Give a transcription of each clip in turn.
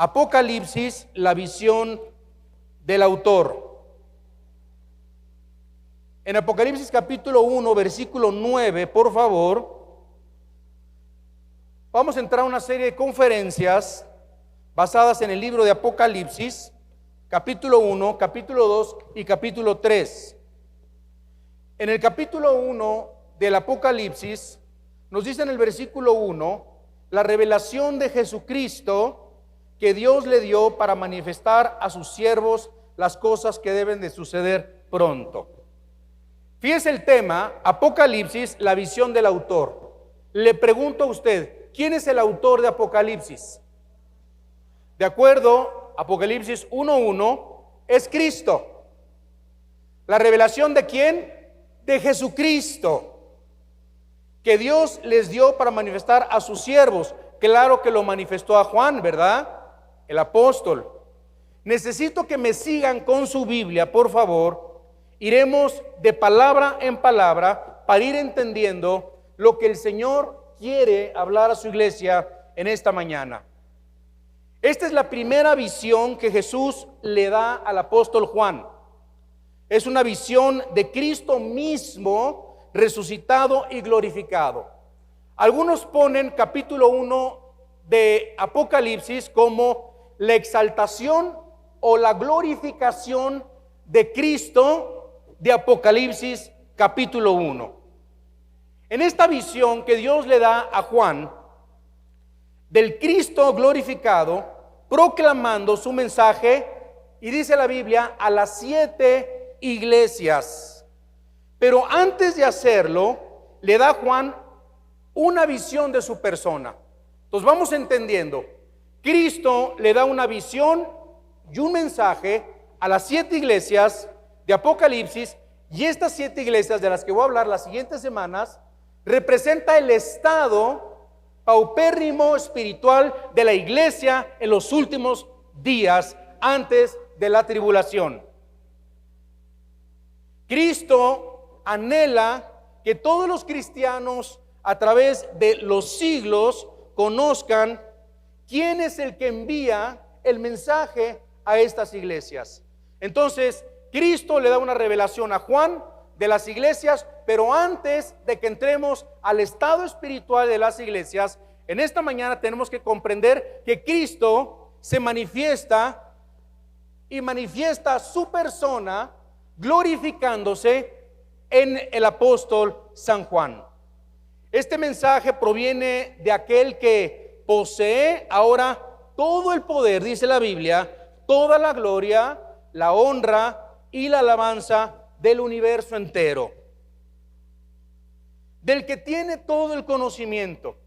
Apocalipsis, la visión del autor. En Apocalipsis capítulo 1, versículo 9, por favor, vamos a entrar a una serie de conferencias basadas en el libro de Apocalipsis, capítulo 1, capítulo 2 y capítulo 3. En el capítulo 1 del Apocalipsis, nos dice en el versículo 1, la revelación de Jesucristo que Dios le dio para manifestar a sus siervos las cosas que deben de suceder pronto. Fíjese el tema, Apocalipsis, la visión del autor. Le pregunto a usted, ¿quién es el autor de Apocalipsis? De acuerdo, Apocalipsis 1:1, es Cristo. ¿La revelación de quién? De Jesucristo, que Dios les dio para manifestar a sus siervos. Claro que lo manifestó a Juan, ¿verdad? El apóstol. Necesito que me sigan con su Biblia, por favor. Iremos de palabra en palabra para ir entendiendo lo que el Señor quiere hablar a su iglesia en esta mañana. Esta es la primera visión que Jesús le da al apóstol Juan. Es una visión de Cristo mismo resucitado y glorificado. Algunos ponen capítulo 1 de Apocalipsis como la exaltación o la glorificación de Cristo de Apocalipsis capítulo 1. En esta visión que Dios le da a Juan del Cristo glorificado, proclamando su mensaje, y dice la Biblia, a las 7 iglesias. Pero antes de hacerlo, le da a Juan una visión de su persona. Entonces vamos entendiendo. Cristo le da una visión y un mensaje a las 7 iglesias de Apocalipsis, y estas 7 iglesias de las que voy a hablar las siguientes semanas representa el estado paupérrimo espiritual de la iglesia en los últimos días antes de la tribulación. Cristo anhela que todos los cristianos a través de los siglos conozcan quién es el que envía el mensaje a estas iglesias. Entonces, Cristo le da una revelación a Juan de las iglesias, pero antes de que entremos al estado espiritual de las iglesias, en esta mañana tenemos que comprender que Cristo se manifiesta y manifiesta su persona glorificándose en el apóstol San Juan. Este mensaje proviene de aquel que posee ahora todo el poder, dice la Biblia, toda la gloria, la honra y la alabanza del universo entero, del que tiene todo el conocimiento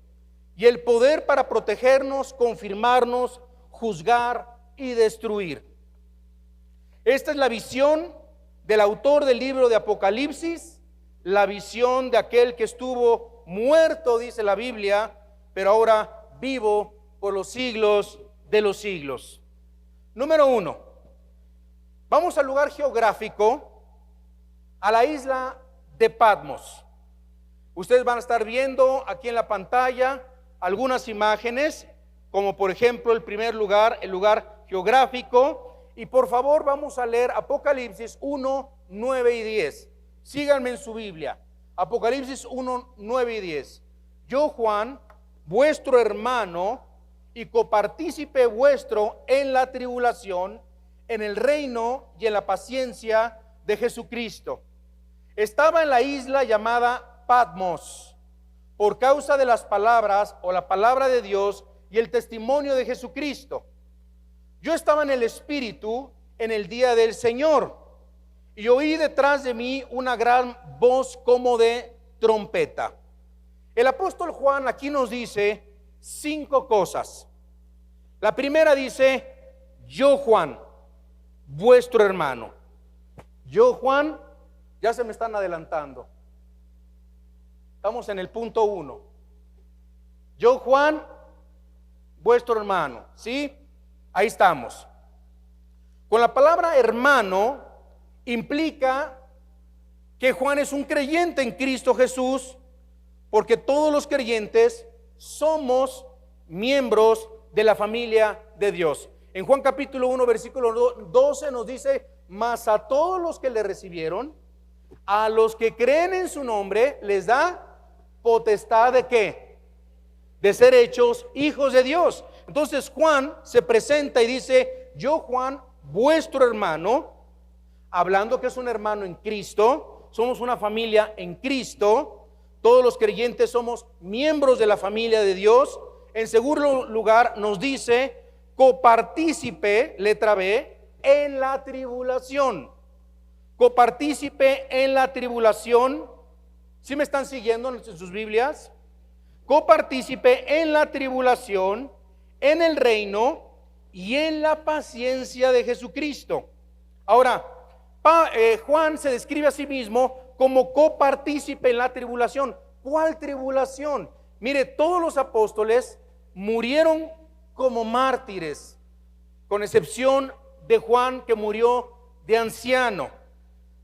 y el poder para protegernos, confirmarnos, juzgar y destruir. Esta es la visión del autor del libro de Apocalipsis, la visión de aquel que estuvo muerto, dice la Biblia, pero ahora vivo por los siglos de los siglos. Número 1, vamos al lugar geográfico, a la isla de Patmos. Ustedes van a estar viendo aquí en la pantalla algunas imágenes, como por ejemplo el primer lugar, el lugar geográfico. Y por favor vamos a leer Apocalipsis 1, 9 y 10. Síganme en su Biblia. Apocalipsis 1, 9 y 10. Yo, Juan, vuestro hermano y copartícipe vuestro en la tribulación, en el reino y en la paciencia de Jesucristo, estaba en la isla llamada Patmos, por causa de las palabras o la palabra de Dios y el testimonio de Jesucristo. Yo estaba en el Espíritu en el día del Señor, y oí detrás de mí una gran voz como de trompeta. El apóstol Juan aquí nos dice 5 cosas. La primera dice, yo Juan, vuestro hermano. Yo Juan, ya se me están adelantando. Estamos en el punto 1. Yo Juan, vuestro hermano, ¿sí? Ahí estamos. Con la palabra hermano implica que Juan es un creyente en Cristo Jesús, porque todos los creyentes somos miembros de la familia de Dios. En Juan capítulo 1, versículo 12 nos dice: mas a todos los que le recibieron, a los que creen en su nombre, les da potestad ¿de qué? De ser hechos hijos de Dios. Entonces Juan se presenta y dice: yo, Juan, vuestro hermano, hablando que es un hermano en Cristo, somos una familia en Cristo, todos los creyentes somos miembros de la familia de Dios. En segundo lugar nos dice: copartícipe, letra B, en la tribulación. Copartícipe en la tribulación. ¿Sí me están siguiendo en sus Biblias? Copartícipe en la tribulación, en el reino y en la paciencia de Jesucristo. Ahora, Juan se describe a sí mismo como copartícipe en la tribulación. ¿Cuál tribulación? Mire, todos los apóstoles murieron como mártires, con excepción de Juan, que murió de anciano.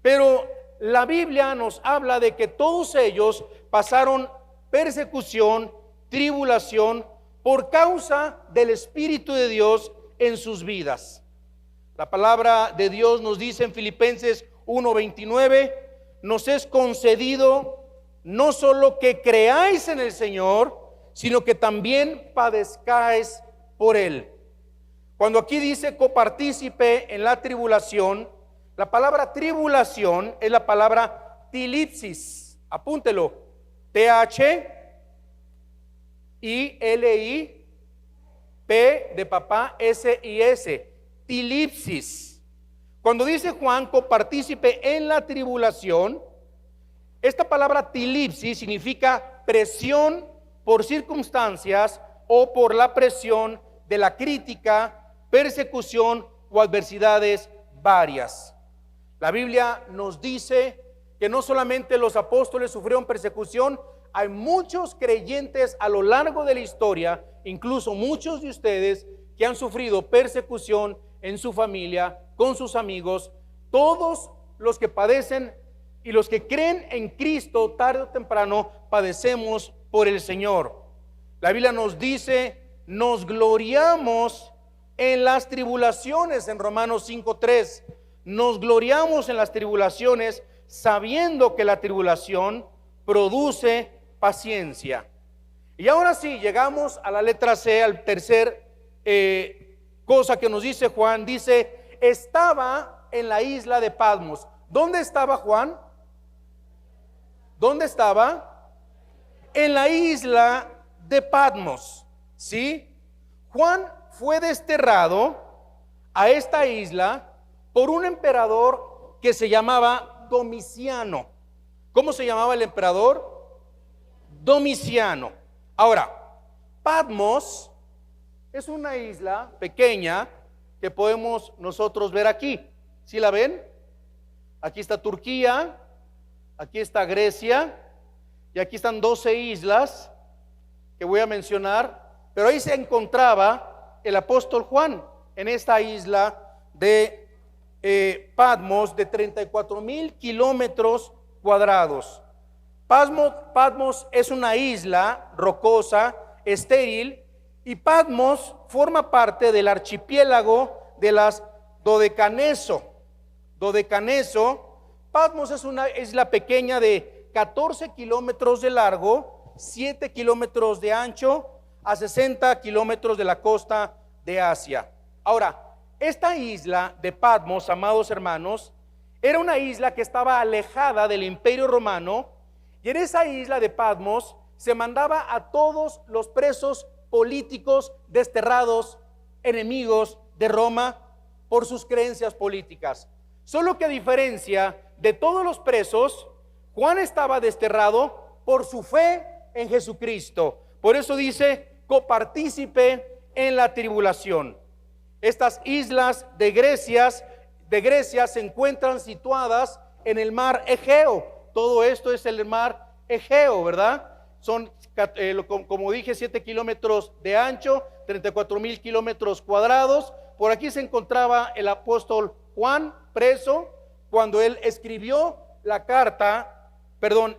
Pero la Biblia nos habla de que todos ellos pasaron persecución, tribulación, por causa del Espíritu de Dios en sus vidas. La palabra de Dios nos dice en Filipenses 1:29: nos es concedido no solo que creáis en el Señor, sino que también padezcáis por Él. Cuando aquí dice copartícipe en la tribulación, la palabra tribulación es la palabra tilipsis. Apúntelo: T-H-I-L-I-P de papá, S-I-S, tilipsis. Cuando dice Juan copartícipe en la tribulación, esta palabra tilipsis significa presión por circunstancias o por la presión de la crítica, persecución o adversidades varias. La Biblia nos dice que no solamente los apóstoles sufrieron persecución, hay muchos creyentes a lo largo de la historia, incluso muchos de ustedes, que han sufrido persecución en su familia, con sus amigos. Todos los que padecen y los que creen en Cristo, tarde o temprano padecemos por el Señor. La Biblia nos dice: nos gloriamos en las tribulaciones, en Romanos 5:3. Nos gloriamos en las tribulaciones, sabiendo que la tribulación produce paciencia. Y ahora sí, llegamos a la letra C, al tercer cosa que nos dice Juan. Dice: estaba en la isla de Patmos. ¿Dónde estaba Juan? ¿Dónde estaba? En la isla de Patmos. ¿Sí? Juan fue desterrado a esta isla por un emperador que se llamaba Domiciano. ¿Cómo se llamaba el emperador? Domiciano. Ahora, Patmos es una isla pequeña que podemos nosotros ver aquí. ¿Sí la ven? Aquí está Turquía, aquí está Grecia y aquí están 12 islas que voy a mencionar. Pero ahí se encontraba el apóstol Juan, en esta isla de Patmos, de 34,000 kilómetros cuadrados. Patmos es una isla rocosa, estéril, y Patmos forma parte del archipiélago de las Dodecaneso. Patmos es una isla pequeña de 14 kilómetros de largo, 7 kilómetros de ancho, a 60 kilómetros de la costa de Asia. Ahora, esta isla de Patmos, amados hermanos, era una isla que estaba alejada del Imperio Romano, y en esa isla de Patmos se mandaba a todos los presos políticos desterrados, enemigos de Roma por sus creencias políticas. Solo que a diferencia de todos los presos, Juan estaba desterrado por su fe en Jesucristo. Por eso dice: copartícipe en la tribulación. Estas islas de Grecia se encuentran situadas en el mar Egeo. Todo esto es el mar Egeo, ¿verdad? Son, como dije, 7 kilómetros de ancho, 34,000 kilómetros cuadrados. Por aquí se encontraba el apóstol Juan, preso, cuando él escribió la carta, perdón,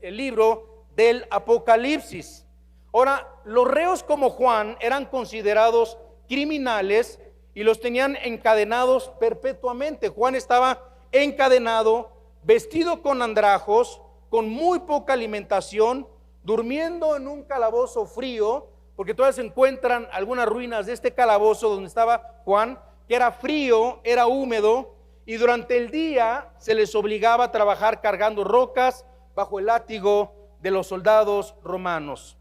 el libro del Apocalipsis. Ahora, los reos como Juan eran considerados criminales y los tenían encadenados perpetuamente. Juan estaba encadenado, vestido con andrajos, con muy poca alimentación, durmiendo en un calabozo frío, porque todavía se encuentran algunas ruinas de este calabozo donde estaba Juan, que era frío, era húmedo, y durante el día se les obligaba a trabajar cargando rocas bajo el látigo de los soldados romanos.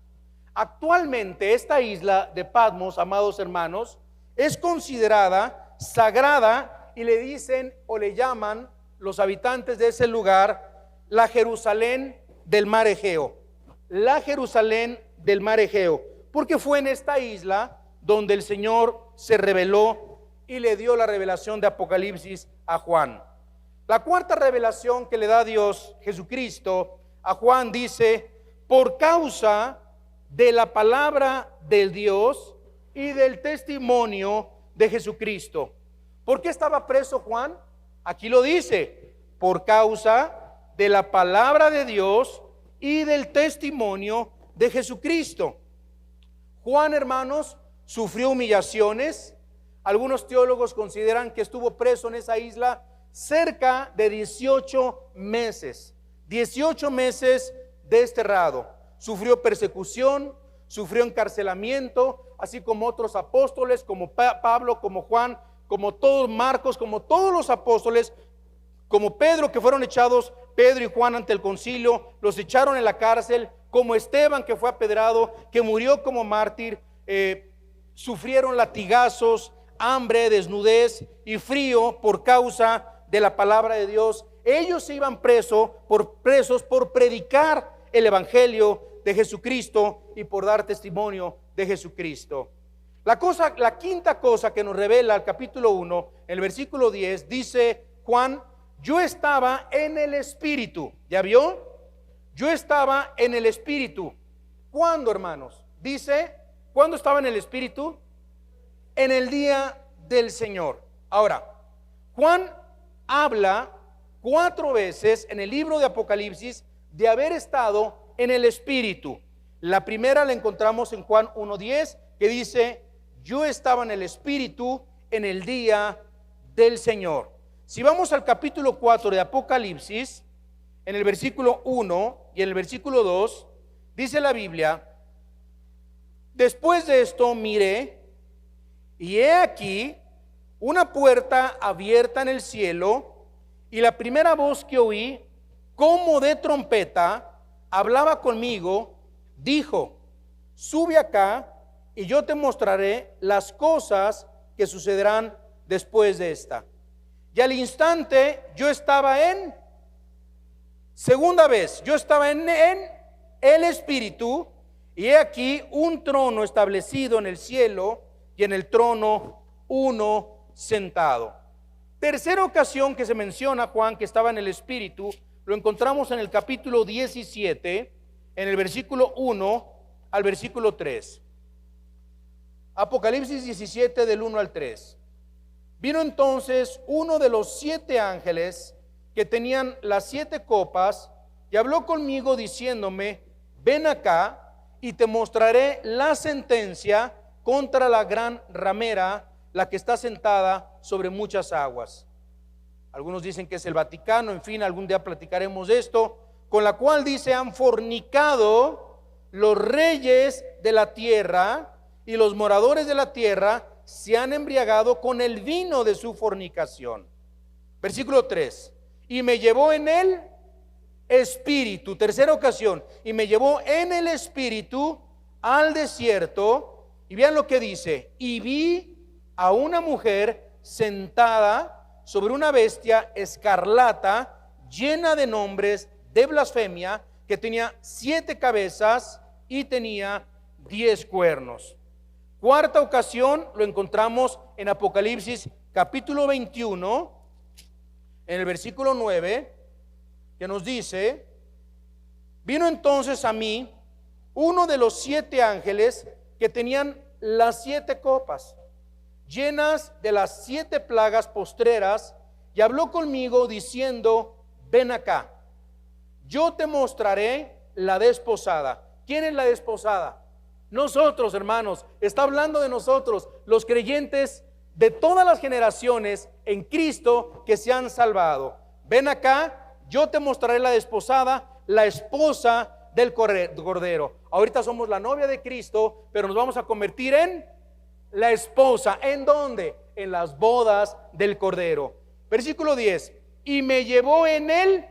Actualmente esta isla de Patmos, amados hermanos, es considerada sagrada y le dicen o le llaman los habitantes de ese lugar la Jerusalén del mar Egeo. La Jerusalén del mar Egeo, porque fue en esta isla donde el Señor se reveló y le dio la revelación de Apocalipsis a Juan. La cuarta revelación que le da Dios, Jesucristo, a Juan dice: por causa de la palabra del Dios y del testimonio de Jesucristo. ¿Por qué estaba preso Juan? Aquí lo dice: por causa de la palabra de Dios y del testimonio de Jesucristo. Juan, hermanos, sufrió humillaciones. Algunos teólogos consideran que estuvo preso en esa isla cerca de 18 meses. 18 meses desterrado. Sufrió persecución, sufrió encarcelamiento, así como otros apóstoles, como Pablo, como Juan, como todos Marcos, como todos los apóstoles, como Pedro, que fueron echados, Pedro y Juan, ante el concilio, los echaron en la cárcel, como Esteban, que fue apedrado, que murió como mártir, sufrieron latigazos, hambre, desnudez y frío por causa de la palabra de Dios. Ellos se iban presos por predicar el evangelio de Jesucristo y por dar testimonio de Jesucristo. La quinta cosa que nos revela el capítulo 1, el versículo 10, dice Juan: yo estaba en el Espíritu. ¿Ya vio? Yo estaba en el Espíritu. ¿Cuándo, hermanos? Dice, ¿cuándo estaba en el Espíritu? En el día del Señor. Ahora, Juan habla 4 veces en el libro de Apocalipsis de haber estado en el Espíritu. La primera la encontramos en Juan 1:10, que dice: yo estaba en el Espíritu en el día del Señor. Si vamos al capítulo 4 de Apocalipsis, en el versículo 1 y en el versículo 2, dice la Biblia: después de esto miré, y he aquí una puerta abierta en el cielo, y la primera voz que oí, como de trompeta, hablaba conmigo, dijo: sube acá, y yo te mostraré las cosas que sucederán después de esta. Y al instante yo estaba segunda vez, yo estaba en el Espíritu, y he aquí un trono establecido en el cielo, y en el trono uno sentado. Tercera ocasión que se menciona Juan que estaba en el Espíritu, lo encontramos en el capítulo 17, en el versículo 1 al versículo 3. Apocalipsis 17 del 1 al 3. Vino entonces uno de los 7 ángeles que tenían las 7 copas y habló conmigo diciéndome: ven acá y te mostraré la sentencia contra la gran ramera, la que está sentada sobre muchas aguas. Algunos dicen que es el Vaticano, en fin, algún día platicaremos de esto, con la cual dice: han fornicado los reyes de la tierra, y los moradores de la tierra se han embriagado con el vino de su fornicación. Versículo 3. Y me llevó en el Espíritu, tercera ocasión, y me llevó en el Espíritu al desierto. Y vean lo que dice: y vi a una mujer sentada sobre una bestia escarlata, llena de nombres de blasfemia, que tenía 7 cabezas y tenía 10 cuernos. Cuarta ocasión lo encontramos en Apocalipsis capítulo 21, en el versículo 9, que nos dice: vino entonces a mí uno de los 7 ángeles que tenían las 7 copas, llenas de las 7 plagas postreras, y habló conmigo diciendo: ven acá, yo te mostraré la desposada. ¿Quién es la desposada? Nosotros, hermanos, está hablando de nosotros, los creyentes de todas las generaciones en Cristo que se han salvado. Ven acá, yo te mostraré la desposada, la esposa del Cordero. Ahorita somos la novia de Cristo, pero nos vamos a convertir en la esposa. ¿En dónde? En las bodas del Cordero. Versículo 10. Y me llevó en el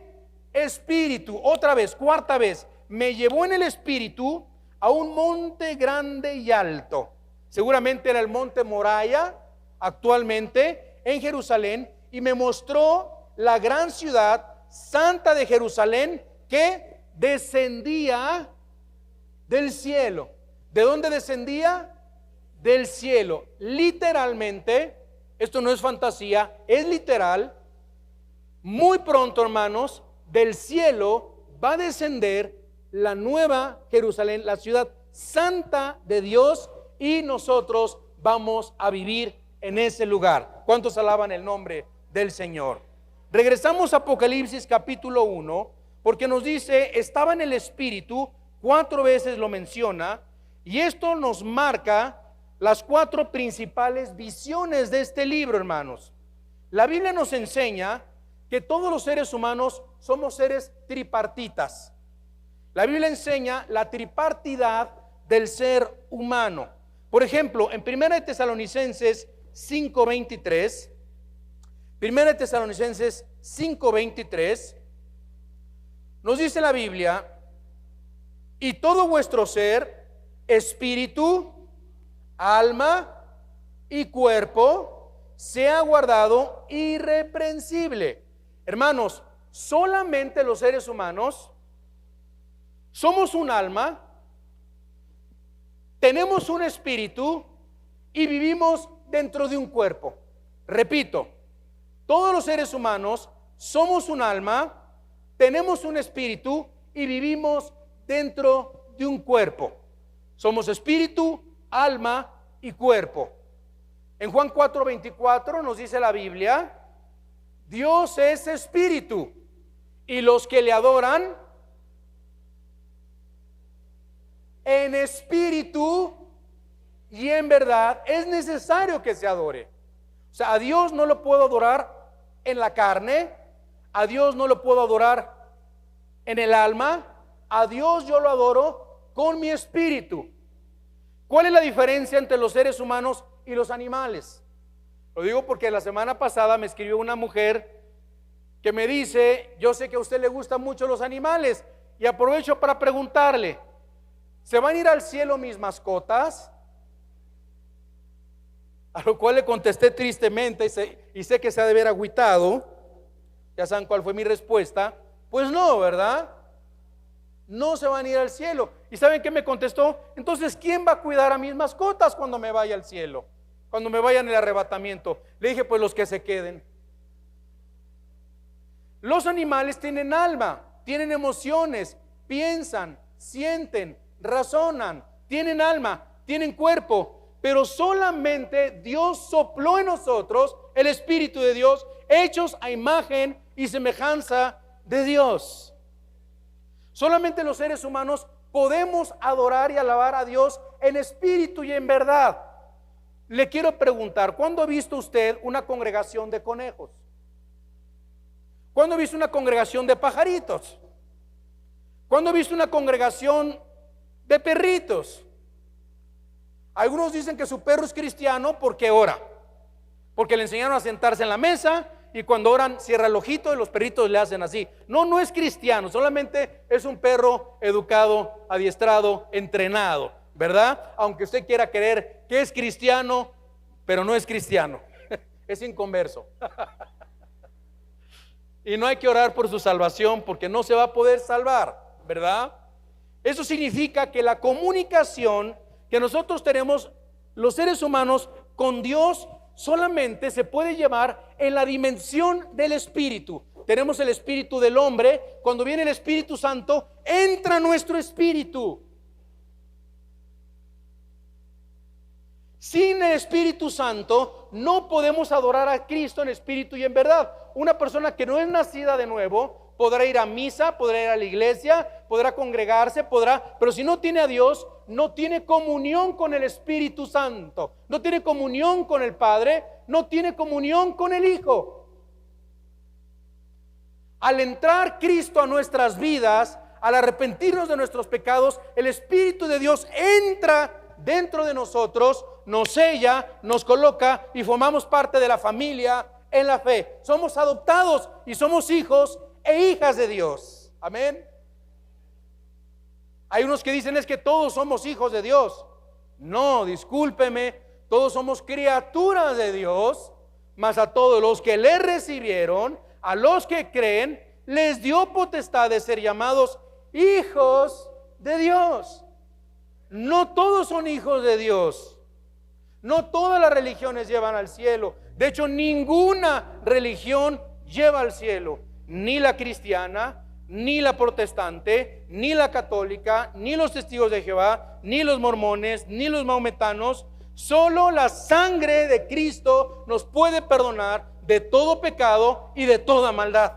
Espíritu, otra vez, cuarta vez, me llevó en el Espíritu a un monte grande y alto. Seguramente era el monte Moriah, actualmente en Jerusalén, y me mostró la gran ciudad santa de Jerusalén, que descendía del cielo. ¿De dónde descendía? Del cielo. Literalmente, esto no es fantasía, es literal. Muy pronto, hermanos, del cielo va a descender la nueva Jerusalén, la ciudad santa de Dios, y nosotros vamos a vivir en ese lugar. ¿Cuántos alaban el nombre del Señor? Regresamos a Apocalipsis capítulo 1, porque nos dice, estaba en el Espíritu, 4 veces lo menciona, y esto nos marca las 4 principales visiones de este libro, hermanos. La Biblia nos enseña que todos los seres humanos somos seres tripartitas. La Biblia enseña la tripartidad del ser humano. Por ejemplo, en 1 Tesalonicenses 5:23, 1 Tesalonicenses 5:23, nos dice la Biblia, y todo vuestro ser, espíritu, alma y cuerpo, sea guardado irreprensible. Hermanos, solamente los seres humanos somos un alma, tenemos un espíritu y vivimos dentro de un cuerpo. Repito, todos los seres humanos somos un alma, tenemos un espíritu y vivimos dentro de un cuerpo. Somos espíritu, alma y cuerpo. En Juan 4:24 nos dice la Biblia, Dios es espíritu, y los que le adoran en espíritu y en verdad, es necesario que se adore. O sea, a Dios no lo puedo adorar en la carne, a Dios no lo puedo adorar en el alma, a Dios yo lo adoro con mi espíritu. ¿Cuál es la diferencia entre los seres humanos y los animales? Lo digo porque la semana pasada me escribió una mujer que me dice, yo sé que a usted le gustan mucho los animales, y aprovecho para preguntarle, ¿se van a ir al cielo mis mascotas? A lo cual le contesté tristemente, y sé que se ha de ver agüitado. Ya saben cuál fue mi respuesta. Pues no, ¿verdad? No se van a ir al cielo. ¿Y saben qué me contestó? Entonces, ¿quién va a cuidar a mis mascotas cuando me vaya al cielo? Cuando me vaya en el arrebatamiento. Le dije, pues los que se queden. Los animales tienen alma, tienen emociones, piensan, sienten, razonan, tienen alma, tienen cuerpo. Pero solamente Dios sopló en nosotros el Espíritu de Dios, hechos a imagen y semejanza de Dios. Solamente los seres humanos podemos adorar y alabar a Dios en espíritu y en verdad. Le quiero preguntar, ¿cuándo ha visto usted una congregación de conejos? ¿Cuándo ha visto una congregación de pajaritos? ¿Cuándo ha visto una congregación de perritos? Algunos dicen que su perro es cristiano porque ora, porque le enseñaron a sentarse en la mesa, y cuando oran cierra el ojito y los perritos le hacen así. No, no es cristiano, solamente es un perro educado, adiestrado, entrenado, ¿verdad? Aunque usted quiera creer que es cristiano, pero no es cristiano, es inconverso. Y no hay que orar por su salvación porque no se va a poder salvar, ¿verdad? Eso significa que la comunicación que nosotros tenemos los seres humanos con Dios solamente se puede llevar en la dimensión del espíritu. Tenemos el espíritu del hombre. Cuando viene el Espíritu Santo, entra nuestro espíritu. Sin el Espíritu Santo no podemos adorar a Cristo en espíritu y en verdad. Una persona que no es nacida de nuevo podrá ir a misa, podrá ir a la iglesia, podrá congregarse, pero si no tiene a Dios, no tiene comunión con el Espíritu Santo, no tiene comunión con el Padre, no tiene comunión con el Hijo. Al entrar Cristo a nuestras vidas, al arrepentirnos de nuestros pecados, el Espíritu de Dios entra dentro de nosotros, nos sella, nos coloca y formamos parte de la familia en la fe. Somos adoptados y somos hijos e hijas de Dios. Amén. Hay unos que dicen es que todos somos hijos de Dios. No, discúlpeme, todos somos criaturas de Dios, mas a todos los que le recibieron, a los que creen, les dio potestad de ser llamados hijos de Dios. No todos son hijos de Dios. No todas las religiones llevan al cielo. De hecho, ninguna religión lleva al cielo. Ni la cristiana, ni la protestante, ni la católica, ni los testigos de Jehová, ni los mormones, ni los maometanos. Solo la sangre de Cristo nos puede perdonar de todo pecado y de toda maldad.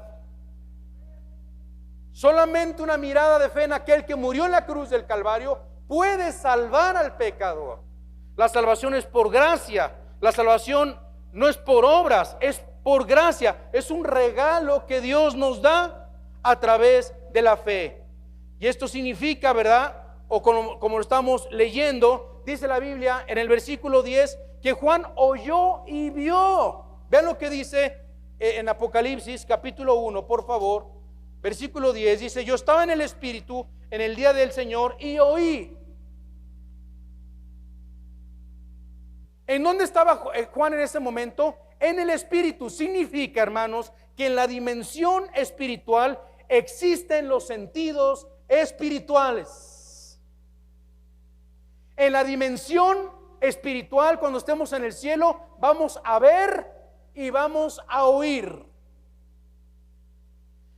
Solamente una mirada de fe en aquel que murió en la cruz del Calvario puede salvar al pecador. La salvación es por gracia. La salvación no es por obras, es por gracia. Es un regalo que Dios nos da a través de la fe. Y esto significa, ¿verdad? O como lo estamos leyendo, dice la Biblia en el versículo 10 que Juan oyó y vio. Vean lo que dice en Apocalipsis capítulo 1, por favor. Versículo 10 dice: yo estaba en el Espíritu en el día del Señor y oí. ¿En dónde estaba Juan en ese momento? En el Espíritu. Significa, hermanos, que en la dimensión espiritual existen los sentidos espirituales. En la dimensión espiritual, cuando estemos en el cielo, vamos a ver y vamos a oír.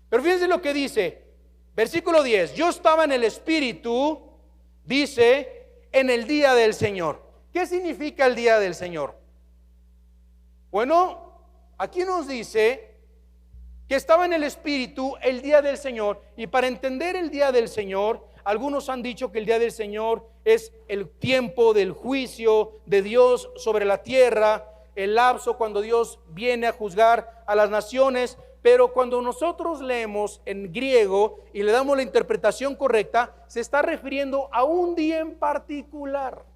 Pero fíjense lo que dice, versículo 10: yo estaba en el Espíritu, dice, en el día del Señor. ¿Qué significa el día del Señor? Bueno, aquí nos dice que estaba en el Espíritu el día del Señor. Y para entender el día del Señor, algunos han dicho que el día del Señor es el tiempo del juicio de Dios sobre la tierra, el lapso cuando Dios viene a juzgar a las naciones. Pero cuando nosotros leemos en griego y le damos la interpretación correcta, se está refiriendo a un día en particular.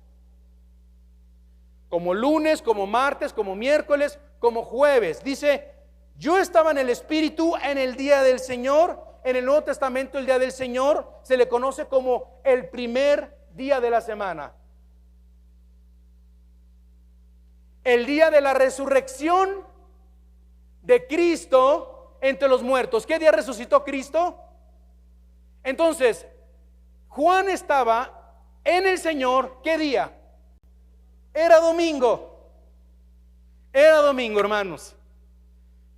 Como lunes, como martes, como miércoles, como jueves. Dice: yo estaba en el Espíritu en el día del Señor. En el Nuevo Testamento el día del Señor se le conoce como el primer día de la semana. El día de la resurrección de Cristo entre los muertos. ¿Qué día resucitó Cristo? Entonces, Juan estaba en el Señor. ¿Qué día? Era domingo. Era domingo, hermanos.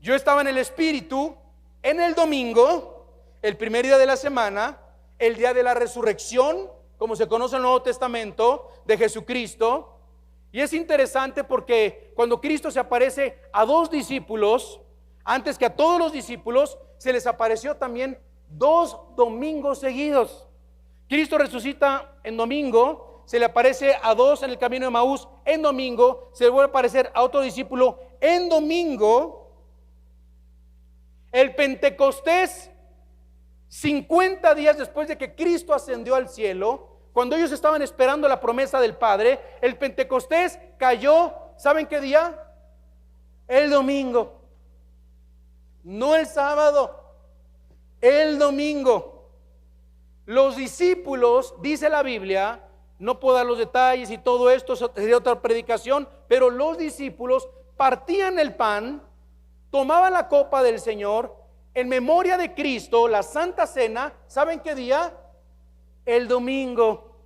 Yo estaba en el Espíritu en el domingo, el primer día de la semana, el día de la resurrección, como se conoce en el Nuevo Testamento, de Jesucristo. Y es interesante porque cuando Cristo se aparece a dos discípulos, antes que a todos los discípulos, se les apareció también 2 domingos seguidos. Cristo resucita en domingo, se le aparece a 2 en el camino de Maús en domingo, se le vuelve a aparecer a otro discípulo en domingo. El Pentecostés, 50 días después de que Cristo ascendió al cielo, cuando ellos estaban esperando la promesa del Padre, el Pentecostés cayó, ¿saben qué día? El domingo. No el sábado, el domingo. Los discípulos, dice la Biblia, no puedo dar los detalles y todo esto sería otra predicación, pero los discípulos partían el pan, tomaban la copa del Señor en memoria de Cristo, la Santa Cena. ¿Saben qué día? El domingo.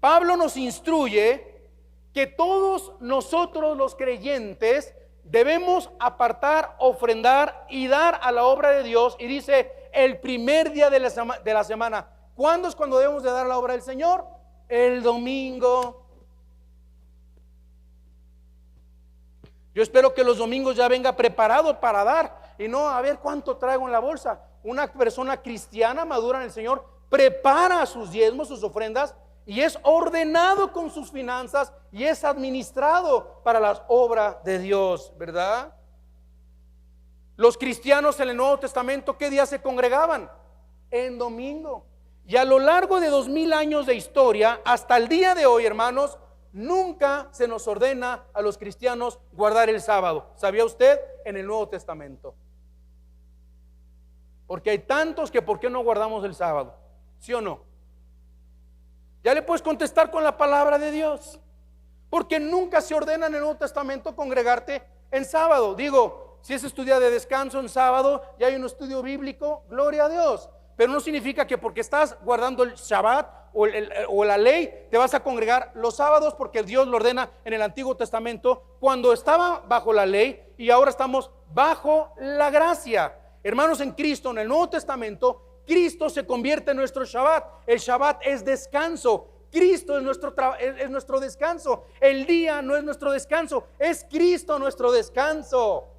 Pablo nos instruye que todos nosotros los creyentes debemos apartar, ofrendar y dar a la obra de Dios. Y dice, el primer día de la semana. ¿Cuándo es cuando debemos de dar la obra del Señor? El domingo. Yo espero que los domingos ya venga preparado para dar. y no a ver cuánto traigo en la bolsa. Una persona cristiana madura en el Señor prepara sus diezmos, sus ofrendas, y es ordenado con sus finanzas y es administrado para las obras de Dios, ¿verdad? Los cristianos en el Nuevo Testamento, ¿qué día se congregaban? En domingo. Y a lo largo de 2000 años de historia, hasta el día de hoy, hermanos, nunca se nos ordena a los cristianos guardar el sábado. ¿Sabía usted? En el Nuevo Testamento. Porque hay tantos que ¿por qué no guardamos el sábado? ¿Sí o no? Ya le puedes contestar con la palabra de Dios. Porque nunca se ordena en el Nuevo Testamento congregarte en sábado. Digo, si es día de descanso en sábado y hay un estudio bíblico, gloria a Dios. Pero no significa que porque estás guardando el Shabbat o la ley, te vas a congregar los sábados, porque Dios lo ordena en el Antiguo Testamento cuando estaba bajo la ley, y ahora estamos bajo la gracia. Hermanos, en Cristo, en el Nuevo Testamento, Cristo se convierte en nuestro Shabbat. El Shabbat es descanso. Cristo es nuestro descanso. El día no es nuestro descanso, es Cristo nuestro descanso.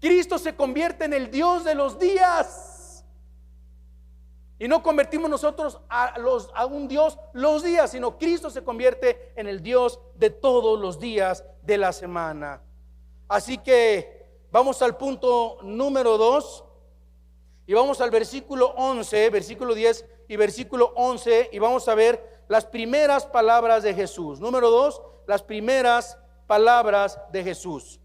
Cristo se convierte en el Dios de los días. Y no convertimos nosotros a un Dios los días, sino Cristo se convierte en el Dios de todos los días de la semana. Así que vamos al punto número 2 y vamos al versículo 11, versículo 10 y versículo 11, y vamos a ver las primeras palabras de Jesús. Número 2, las primeras palabras de Jesús.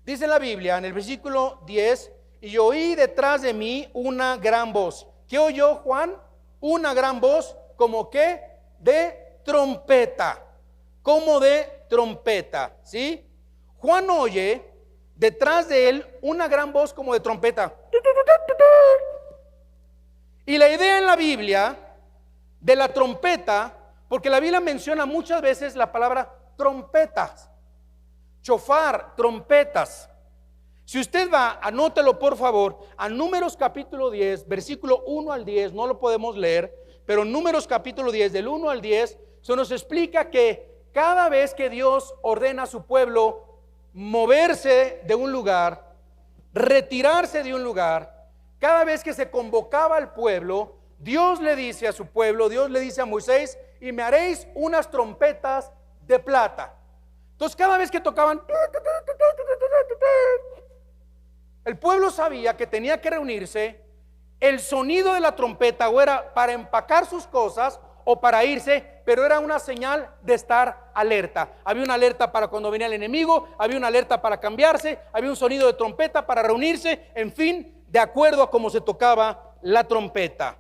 Dice la Biblia en el versículo 10: y oí detrás de mí una gran voz. ¿Qué oyó Juan? Una gran voz, ¿como qué? De trompeta. Como de trompeta, ¿sí? Juan oye detrás de él una gran voz como de trompeta. Y la idea en la Biblia de la trompeta, porque la Biblia menciona muchas veces la palabra trompetas, chofar, trompetas. Si usted va, anótelo por favor, a Números capítulo 10, versículo 1 al 10, no lo podemos leer, pero Números capítulo 10, del 1 al 10, se nos explica que cada vez que Dios ordena a su pueblo moverse de un lugar, retirarse de un lugar, cada vez que se convocaba al pueblo, Dios le dice a su pueblo, Dios le dice a Moisés: y me haréis unas trompetas de plata. Entonces cada vez que tocaban, el pueblo sabía que tenía que reunirse. El sonido de la trompeta o era para empacar sus cosas o para irse, pero era una señal de estar alerta. Había una alerta para cuando venía el enemigo, había una alerta para cambiarse, había un sonido de trompeta para reunirse, en fin, de acuerdo a cómo se tocaba la trompeta.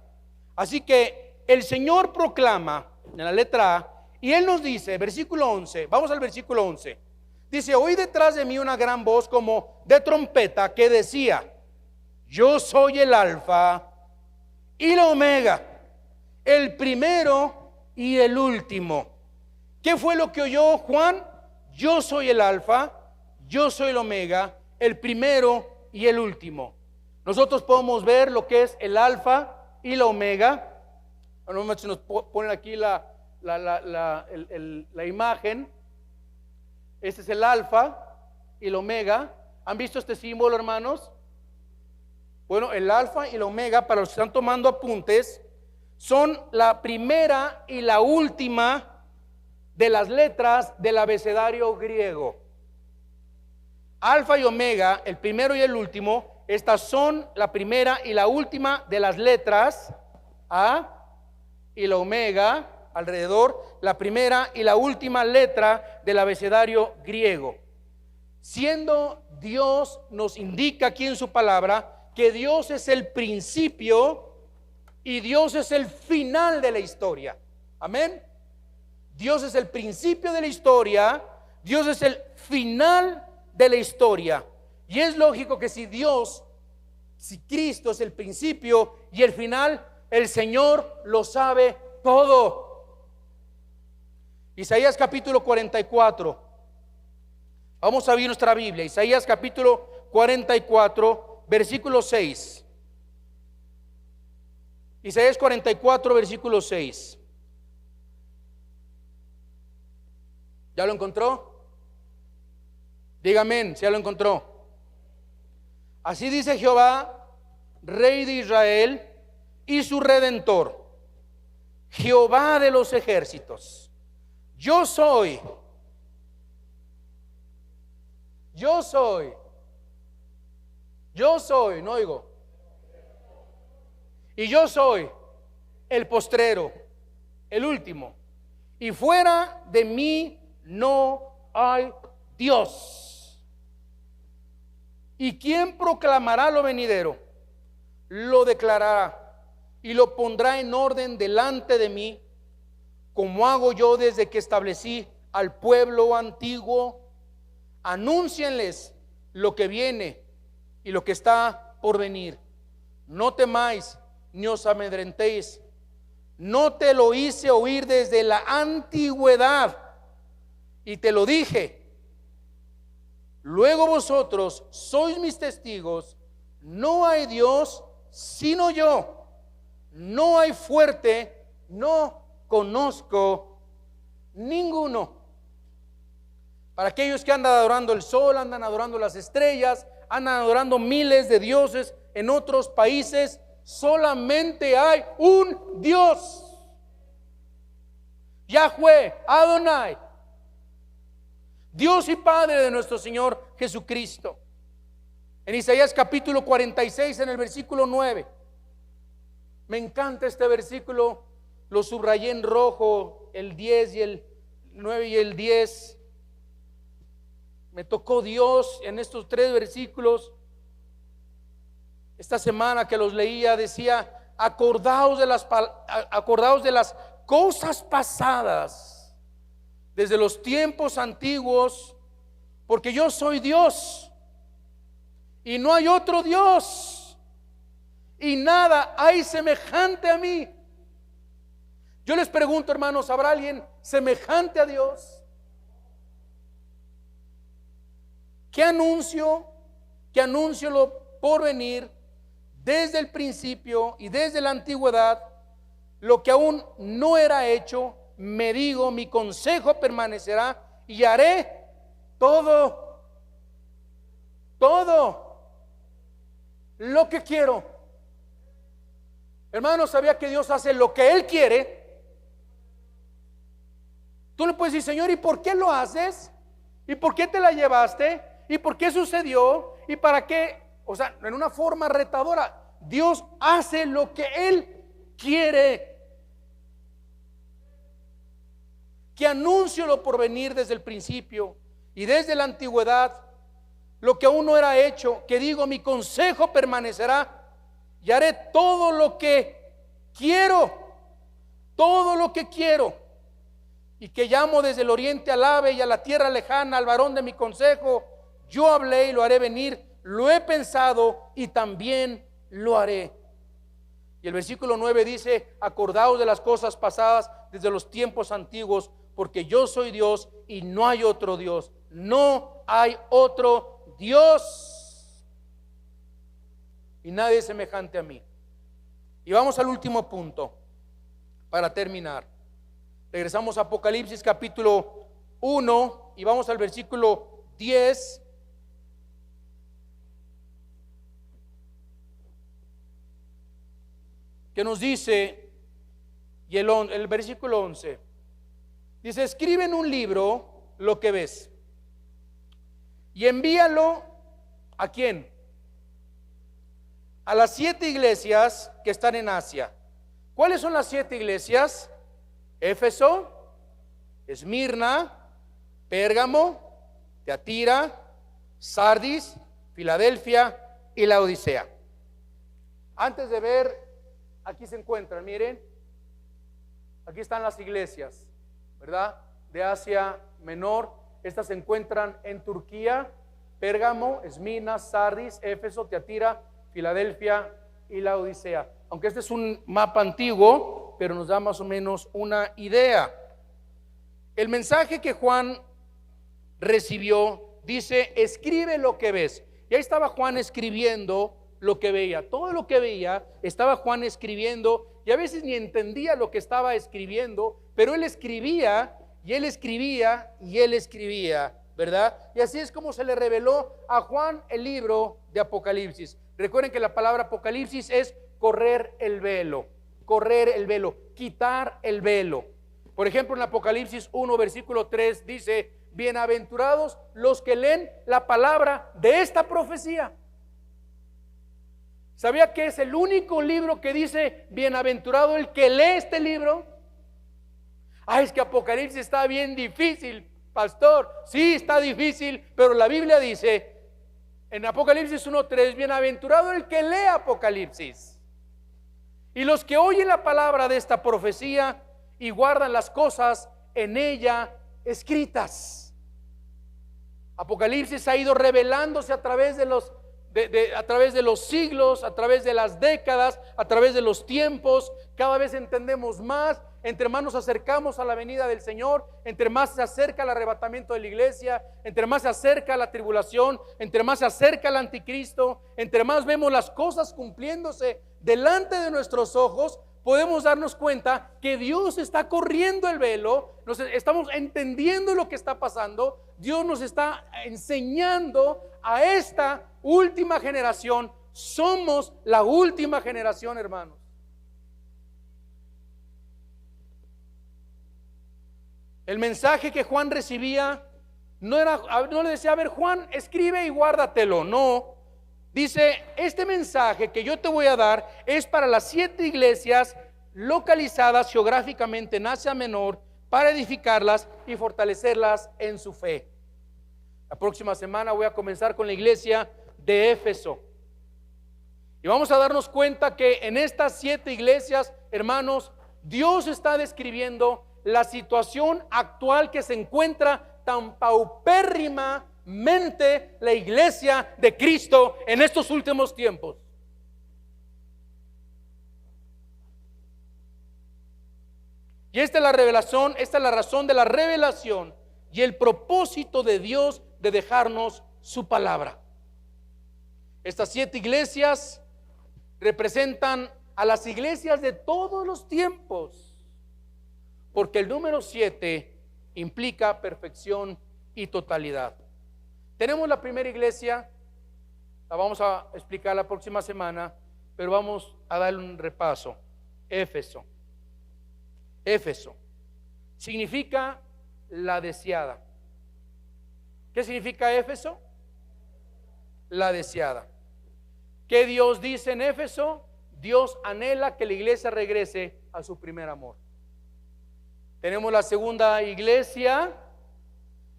Así que el Señor proclama en la letra A, y Él nos dice, versículo 11, vamos al versículo 11, dice: oí detrás de mí una gran voz como de trompeta que decía: yo soy el Alfa y la Omega, el primero y el último. ¿Qué fue lo que oyó Juan? Yo soy el Alfa, yo soy el Omega, el primero y el último. Nosotros podemos ver lo que es el Alfa y la Omega. Normalmente nos ponen aquí la imagen. Este es el Alfa y el Omega. ¿Han visto este símbolo, hermanos? Bueno, el Alfa y la Omega, para los que están tomando apuntes, son la primera y la última de las letras del abecedario griego. Alfa y Omega, el primero y el último, estas son la primera y la última de las letras A y la Omega, alrededor, la primera y la última letra del abecedario griego. Siendo Dios, nos indica aquí en su palabra que Dios es el principio y Dios es el final de la historia. Amén. Dios es el principio de la historia, Dios es el final de la historia. Y es lógico que si Cristo es el principio y el final, el Señor lo sabe todo. Isaías capítulo 44. Vamos a abrir nuestra Biblia. Isaías capítulo 44, versículo 6. Isaías 44, versículo 6. ¿Ya lo encontró? Dígame si ya lo encontró. Así dice Jehová, Rey de Israel y su Redentor, Jehová de los ejércitos. Yo soy, no oigo. Y yo soy el postrero, el último. Y fuera de mí no hay Dios. ¿Y quién proclamará lo venidero? Lo declarará y lo pondrá en orden delante de mí, como hago yo desde que establecí al pueblo antiguo. Anúncienles lo que viene y lo que está por venir. No temáis ni os amedrentéis. No te lo hice oír desde la antigüedad y te lo dije. Luego vosotros sois mis testigos. No hay Dios sino yo. No hay fuerte, no conozco ninguno. Para aquellos que andan adorando el sol, andan adorando las estrellas, andan adorando miles de dioses en otros países, solamente hay un Dios, Yahweh, Adonai, Dios y Padre de nuestro Señor Jesucristo. En Isaías capítulo 46, en el versículo 9, me encanta este versículo, lo subrayé en rojo, el 10 y el 9 y el 10. Me tocó Dios en estos tres versículos. Esta semana que los leía decía: acordaos de las cosas pasadas, desde los tiempos antiguos, porque yo soy Dios y no hay otro Dios, y nada hay semejante a mí. Yo les pregunto, hermanos, ¿habrá alguien semejante a Dios? ¿Qué anuncio lo por venir desde el principio y desde la antigüedad? Lo que aún no era hecho, me digo, mi consejo permanecerá y haré todo lo que quiero. Hermano, ¿sabía que Dios hace lo que Él quiere? Tú le puedes decir: Señor, ¿y por qué lo haces? ¿Y por qué te la llevaste? ¿Y por qué sucedió? ¿Y para qué? O sea, en una forma retadora, Dios hace lo que Él quiere. Que anuncio lo por venir desde el principio y desde la antigüedad, lo que aún no era hecho, que digo, mi consejo permanecerá y haré todo lo que quiero, y que llamo desde el oriente al ave y a la tierra lejana al varón de mi consejo. Yo hablé y lo haré venir, lo he pensado y también lo haré. Y el versículo 9 dice: acordaos de las cosas pasadas desde los tiempos antiguos, porque yo soy Dios y no hay otro Dios. No hay otro Dios y nadie es semejante a mí. Y vamos al último punto para terminar. Regresamos a Apocalipsis capítulo 1 y vamos al versículo 10. Que nos dice, y el versículo 11 dice: escribe en un libro lo que ves y envíalo ¿a quién? A las 7 iglesias que están en Asia. ¿Cuáles son las 7 iglesias? Éfeso, Esmirna, Pérgamo, Teatira, Sardis, Filadelfia y Laodicea. Antes de ver, aquí se encuentran, miren, aquí están las iglesias, ¿verdad? De Asia Menor. Estas se encuentran en Turquía: Pérgamo, Esmirna, Sardis, Éfeso, Teatira, Filadelfia y Laodicea. Aunque este es un mapa antiguo, pero nos da más o menos una idea. El mensaje que Juan recibió dice: escribe lo que ves. Y ahí estaba Juan escribiendo lo que veía. Todo lo que veía estaba Juan escribiendo, y a veces ni entendía lo que estaba escribiendo, pero él escribía y él escribía y él escribía, ¿verdad? Y así es como se le reveló a Juan el libro de Apocalipsis. Recuerden que la palabra Apocalipsis es correr el velo, quitar el velo. Por ejemplo, en Apocalipsis 1, versículo 3 dice: bienaventurados los que leen la palabra de esta profecía. ¿Sabía que es el único libro que dice bienaventurado el que lee este libro? Es que Apocalipsis está bien difícil, pastor. Sí, está difícil, pero la Biblia dice en Apocalipsis 1:3: bienaventurado el que lee Apocalipsis. Y los que oyen la palabra de esta profecía y guardan las cosas en ella escritas. Apocalipsis ha ido revelándose a través de los a través de los siglos, a través de las décadas, a través de los tiempos. Cada vez entendemos más. Entre más nos acercamos a la venida del Señor, entre más se acerca el arrebatamiento de la iglesia, entre más se acerca la tribulación, entre más se acerca el anticristo, entre más vemos las cosas cumpliéndose delante de nuestros ojos, podemos darnos cuenta que Dios está corriendo el velo, nos estamos entendiendo lo que está pasando. Dios nos está enseñando a esta última generación. Somos la última generación, hermanos. El mensaje que Juan recibía no le decía: a ver, Juan, escribe y guárdatelo. No, dice: este mensaje que yo te voy a dar es para las 7 iglesias localizadas geográficamente en Asia Menor, para edificarlas y fortalecerlas en su fe. La próxima semana voy a comenzar con la iglesia de Éfeso. Y vamos a darnos cuenta que en estas 7 iglesias, hermanos, Dios está describiendo la situación actual que se encuentra tan paupérrimamente la iglesia de Cristo en estos últimos tiempos. Y esta es la revelación, esta es la razón de la revelación y el propósito de Dios de dejarnos su palabra. Estas 7 iglesias representan a las iglesias de todos los tiempos, porque el número 7 implica perfección y totalidad. Tenemos la primera iglesia, la vamos a explicar la próxima semana, pero vamos a darle un repaso. Éfeso. Éfeso significa la deseada. ¿Qué significa Éfeso? La deseada. ¿Qué Dios dice en Éfeso? Dios anhela que la iglesia regrese a su primer amor. Tenemos la segunda iglesia,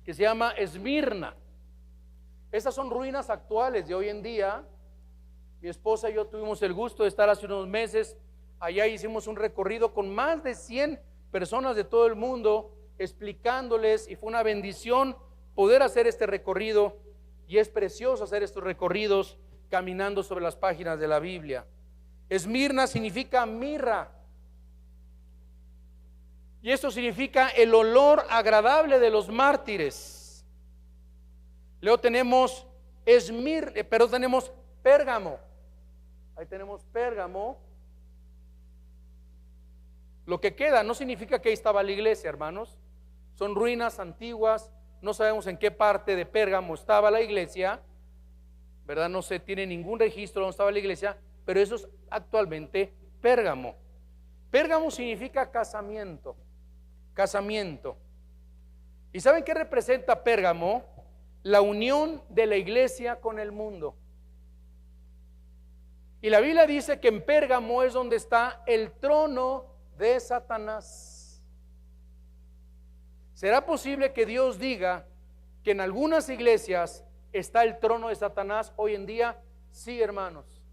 que se llama Esmirna. Estas son ruinas actuales de hoy en día. Mi esposa y yo tuvimos el gusto de estar hace unos meses allá. Hicimos un recorrido con más de 100 personas de todo el mundo, explicándoles, y fue una bendición poder hacer este recorrido. Y es precioso hacer estos recorridos caminando sobre las páginas de la Biblia. Esmirna significa mirra, y esto significa el olor agradable de los mártires. Luego tenemos tenemos Pérgamo. Ahí tenemos Pérgamo. Lo que queda no significa que ahí estaba la iglesia, hermanos. Son ruinas antiguas. No sabemos en qué parte de Pérgamo estaba la iglesia, ¿verdad? No se tiene ningún registro de dónde estaba la iglesia, pero eso es actualmente Pérgamo. Pérgamo significa casamiento. Casamiento. ¿Y saben qué representa Pérgamo? La unión de la iglesia con el mundo. Y la Biblia dice que en Pérgamo es donde está el trono de Satanás. ¿Será posible que Dios diga que en algunas iglesias está el trono de Satanás hoy en día? Sí, hermanos.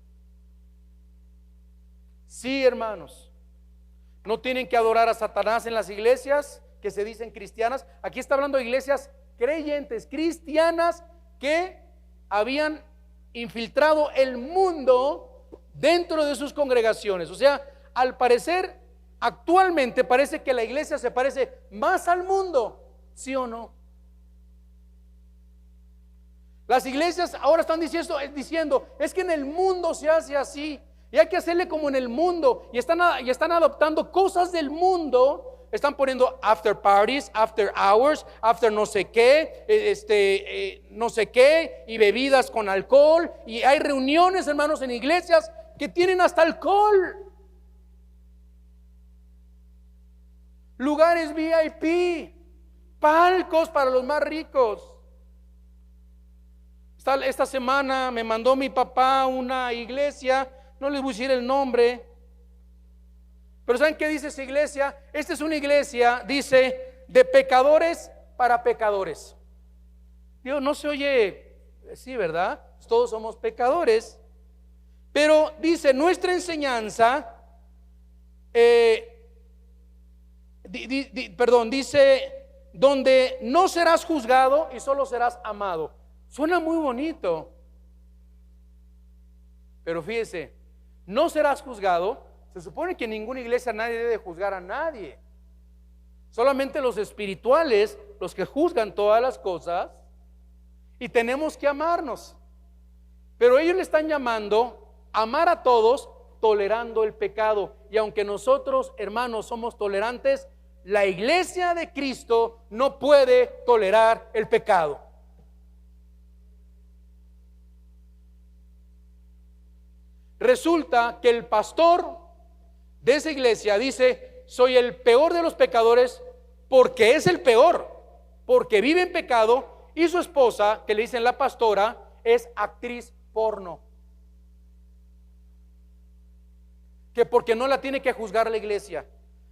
Sí, hermanos. No tienen que adorar a Satanás en las iglesias que se dicen cristianas. Aquí está hablando de iglesias creyentes, cristianas, que habían infiltrado el mundo dentro de sus congregaciones. O sea, al parecer, actualmente parece que la iglesia se parece más al mundo, ¿sí o no? Las iglesias ahora están diciendo, es que en el mundo se hace así, y hay que hacerle como en el mundo, y están adoptando cosas del mundo están poniendo after parties, after hours, after no sé qué, no sé qué, y bebidas con alcohol. Y hay reuniones, hermanos, en iglesias que tienen hasta alcohol. Lugares VIP, palcos para los más ricos. Esta semana me mandó mi papá a una iglesia, no les voy a decir el nombre, pero ¿saben qué dice esa iglesia? Esta es una iglesia, dice, de pecadores para pecadores. Dios, no se oye, sí, ¿verdad? Todos somos pecadores, pero dice, nuestra enseñanza, dice, donde no serás juzgado y solo serás amado. Suena muy bonito, pero fíjese, no serás juzgado. Se supone que en ninguna iglesia nadie debe juzgar a nadie, solamente los espirituales, los que juzgan todas las cosas, y tenemos que amarnos. Pero ellos le están llamando amar a todos, tolerando el pecado. Y aunque nosotros, hermanos, somos tolerantes, la iglesia de Cristo no puede tolerar el pecado. Resulta que el pastor de esa iglesia dice, soy el peor de los pecadores, porque es el peor, porque vive en pecado, y su esposa, que le dicen la pastora, es actriz porno, que porque no la tiene que juzgar la iglesia.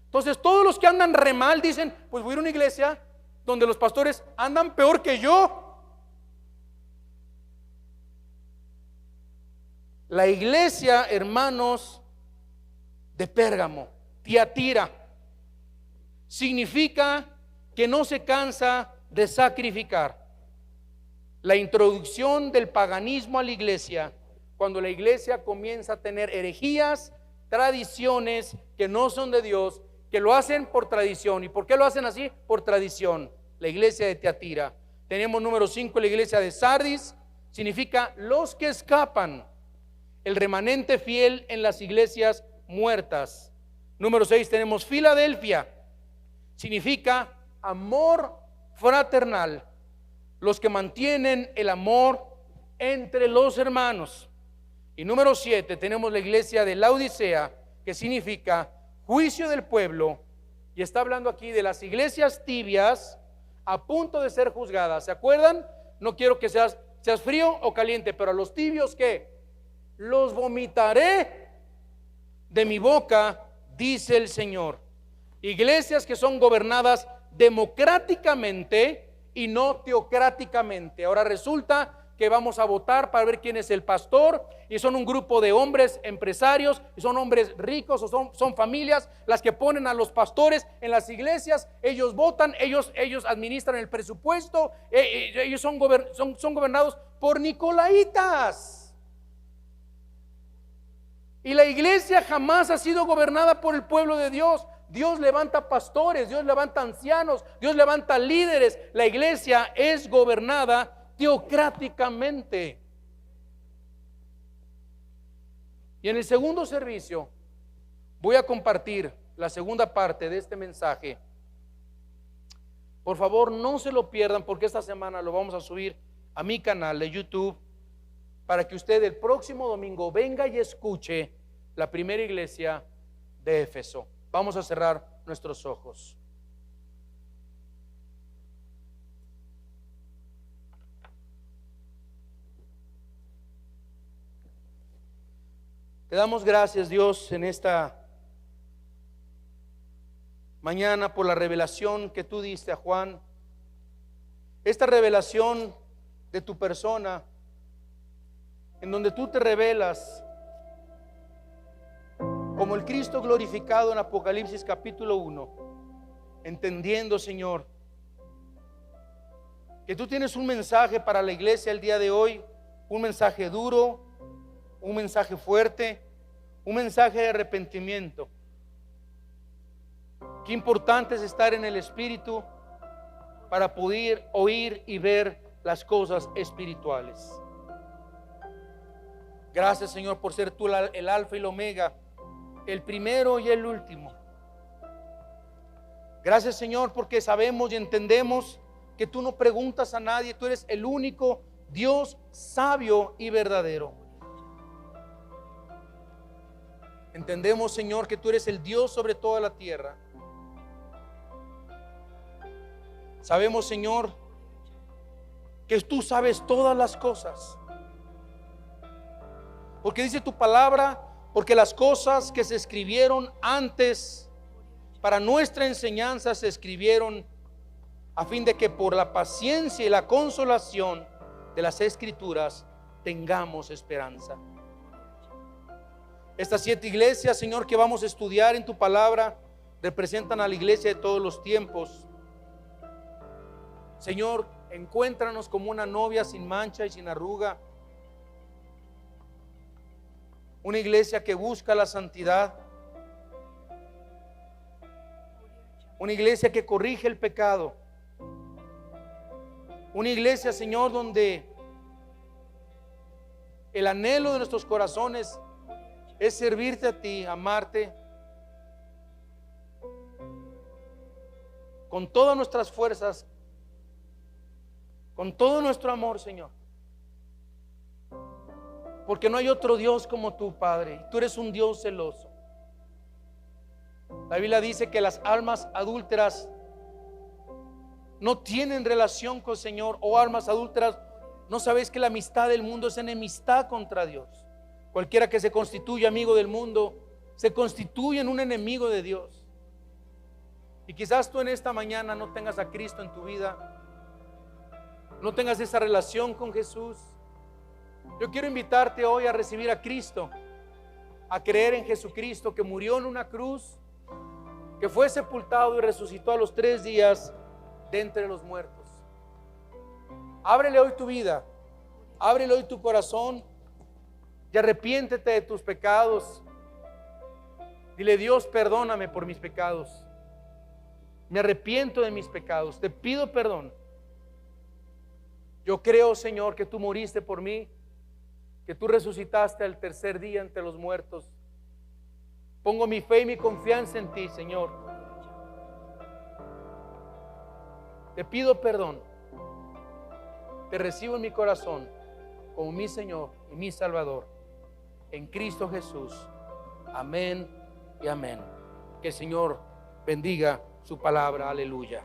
Entonces todos los que andan re mal dicen, pues voy a ir a una iglesia donde los pastores andan peor que yo. La iglesia, hermanos, de Pérgamo, Tiatira, significa que no se cansa de sacrificar. La introducción del paganismo a la iglesia, cuando la iglesia comienza a tener herejías, tradiciones que no son de Dios, que lo hacen por tradición. ¿Y por qué lo hacen así? Por tradición. La iglesia de Tiatira. Tenemos número 5, la iglesia de Sardis, significa los que escapan. El remanente fiel en las iglesias muertas. Número 6 tenemos Filadelfia, significa amor fraternal, los que mantienen el amor entre los hermanos. Y número 7 tenemos la iglesia de Laodicea, que significa juicio del pueblo, y está hablando aquí de las iglesias tibias a punto de ser juzgadas. ¿Se acuerdan? No quiero que seas frío o caliente, pero a los tibios, ¿qué? Los vomitaré de mi boca, dice el Señor. Iglesias que son gobernadas democráticamente y no teocráticamente. Ahora resulta que vamos a votar para ver quién es el pastor, y son un grupo de hombres empresarios, y son hombres ricos, o son familias las que ponen a los pastores en las iglesias. Ellos votan, ellos administran el presupuesto, ellos son gobernados por nicolaitas. Y la iglesia jamás ha sido gobernada por el pueblo de Dios. Dios levanta pastores, Dios levanta ancianos, Dios levanta líderes. La iglesia es gobernada teocráticamente. Y en el segundo servicio voy a compartir la segunda parte de este mensaje. Por favor, no se lo pierdan, porque esta semana lo vamos a subir a mi canal de YouTube, para que usted el próximo domingo venga y escuche la primera iglesia de Éfeso. Vamos a cerrar nuestros ojos. Te damos gracias, Dios, en esta mañana por la revelación que tú diste a Juan. Esta revelación de tu persona, en donde tú te revelas como el Cristo glorificado en Apocalipsis capítulo 1, entendiendo, Señor, que tú tienes un mensaje para la iglesia el día de hoy, un mensaje duro, un mensaje fuerte, un mensaje de arrepentimiento. Qué importante es estar en el Espíritu para poder oír y ver las cosas espirituales. Gracias, Señor, por ser tú el alfa y el omega, el primero y el último. Gracias, Señor, porque sabemos y entendemos que tú no preguntas a nadie, tú eres el único Dios sabio y verdadero. Entendemos, Señor, que tú eres el Dios sobre toda la tierra. Sabemos, Señor, que tú sabes todas las cosas. Porque dice tu palabra, porque las cosas que se escribieron antes para nuestra enseñanza se escribieron a fin de que por la paciencia y la consolación de las Escrituras tengamos esperanza. Estas 7 iglesias, Señor, que vamos a estudiar en tu palabra, representan a la iglesia de todos los tiempos. Señor, encuéntranos como una novia sin mancha y sin arruga, una iglesia que busca la santidad, una iglesia que corrige el pecado, una iglesia, Señor, donde el anhelo de nuestros corazones es servirte a ti, amarte con todas nuestras fuerzas, con todo nuestro amor, Señor. Porque no hay otro Dios como tú, Padre. Tú eres un Dios celoso. La Biblia dice que las almas adúlteras no tienen relación con el Señor, o almas adúlteras. ¿No sabéis que la amistad del mundo es enemistad contra Dios? Cualquiera que se constituye amigo del mundo se constituye en un enemigo de Dios. Y quizás tú en esta mañana no tengas a Cristo en tu vida, no tengas esa relación con Jesús. Yo quiero invitarte hoy a recibir a Cristo, a creer en Jesucristo, que murió en una cruz, que fue sepultado y resucitó a los 3 días de entre los muertos. Ábrele hoy tu vida, ábrele hoy tu corazón y arrepiéntete de tus pecados. Dile: Dios, perdóname por mis pecados. Me arrepiento de mis pecados, te pido perdón. Yo creo, Señor, que tú moriste por mí, que tú resucitaste al 3er día entre los muertos. Pongo mi fe y mi confianza en ti, Señor. Te pido perdón. Te recibo en mi corazón como mi Señor y mi Salvador, en Cristo Jesús. Amén y amén. Que el Señor bendiga su palabra. Aleluya.